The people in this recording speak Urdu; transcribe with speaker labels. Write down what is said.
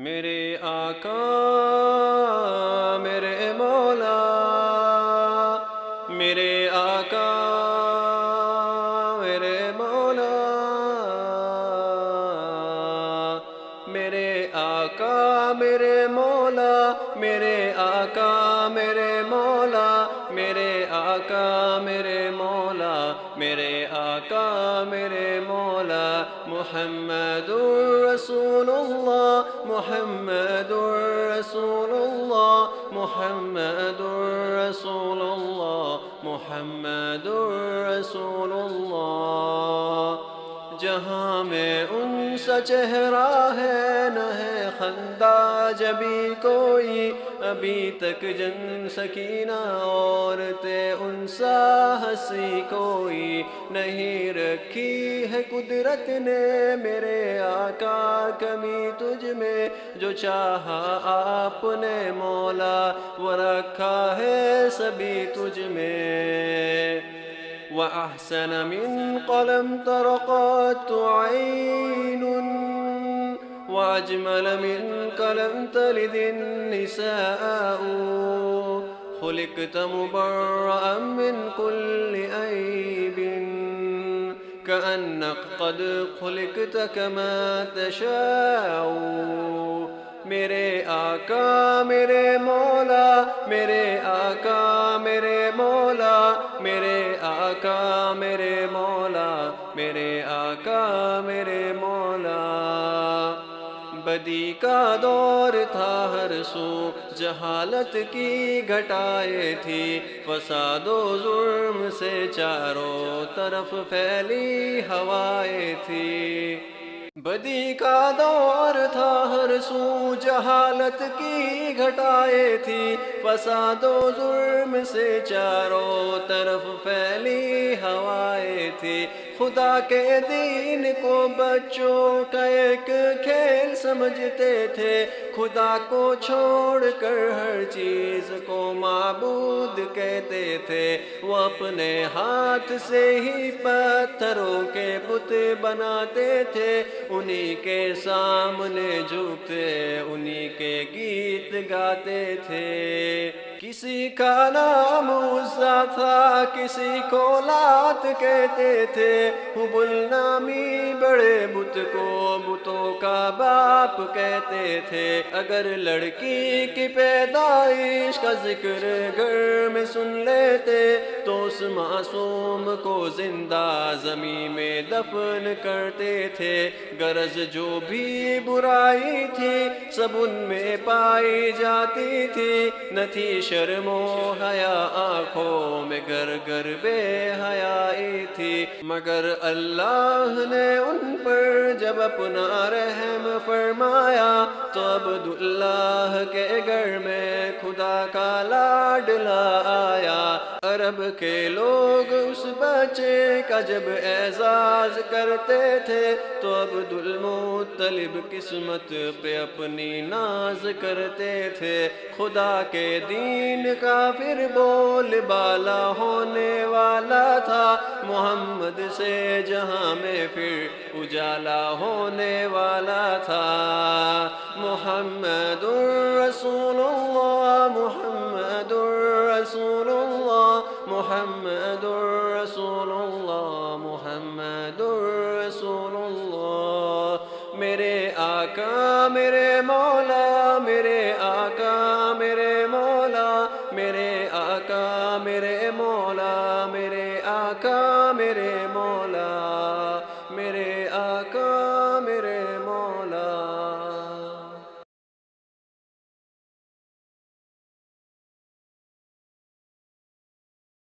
Speaker 1: میرے آقا میرے مولا، میرے آقا میرے مولا، میرے آقا میرے مولا، میرے آقا میرے مولا، میرے آقا میرے مولا، میرے آقا میرے مولا، محمد رسول اللہ، محمد رسول اللہ، محمد رسول اللہ، محمد رسول اللہ۔ جہاں میں ان سا چہرہ ہے نہ ہے خندہ جبھی کوئی، ابھی تک جن سکینہ عورتیں ان سا ہنسی کوئی نہیں رکھی ہے قدرت نے میرے آقا کمی تجھ میں، جو چاہا آپ نے مولا وہ رکھا ہے سبھی تجھ میں۔ وأحسن من قلم طرقت عين، وأجمل من قلم تلد النساء، خلقت مبرأ من كل عيب، كأنك قد خلقت كما تشاء۔ میرے آقا میرے مولا، میرے آقا میرے مولا، میرے آقا میرے مولا، میرے آقا میرے مولا۔ بدی کا دور تھا ہر سو، جہالت کی گھٹائیں تھی، فساد و ظلم سے چاروں طرف پھیلی ہوائیں تھی۔ بدی کا دور تھا ہر سو، جہالت کی گھٹائیں تھی، فساد و ظلم سے چاروں طرف پھیلی ہوائیں تھی۔ خدا کے دین کو بچوں کا ایک کھیل سمجھتے تھے، خدا کو چھوڑ کر ہر چیز کو معبود کہتے تھے۔ وہ اپنے ہاتھ سے ہی پتھروں کے بت بناتے تھے، انہی کے سامنے جھکتے انہی کے گیت گاتے تھے۔ کسی کا نام عزا تھا، کسی کو لات کہتے تھے، حبل نامی بڑے بت کو بتوں کا باپ کہتے تھے۔ اگر لڑکی کی پیدائش کا ذکر گھر میں سن لیتے تو اس معصوم کو زندہ زمین میں دفن کرتے تھے۔ غرض جو بھی برائی تھی سب ان میں پائی جاتی تھی، نہ تھی شرم و حیا آنکھوں میں گر گر بے حیائی تھی۔ مگر اللہ نے ان پر جب اپنا رحم فرمایا تو عبداللہ کے گھر میں خدا کا لاڈلا آیا۔ عرب کے لوگ اس بچے کا جب اعزاز کرتے تھے تو عبدالمطلب قسمت پہ اپنی ناز کرتے تھے۔ خدا کے دین کا پھر بول بالا ہونے والا تھا، محمد سے جہاں میں پھر اجالا ہونے والا تھا۔ محمد رسول اللہ، محمد رسول اللہ، محمد رسول اللہ، محمد رسول اللہ۔ میرے آقا میرے مولا، میرے آقا میرے مولا، میرے آقا میرے مولا، میرے آقا میرے مولا۔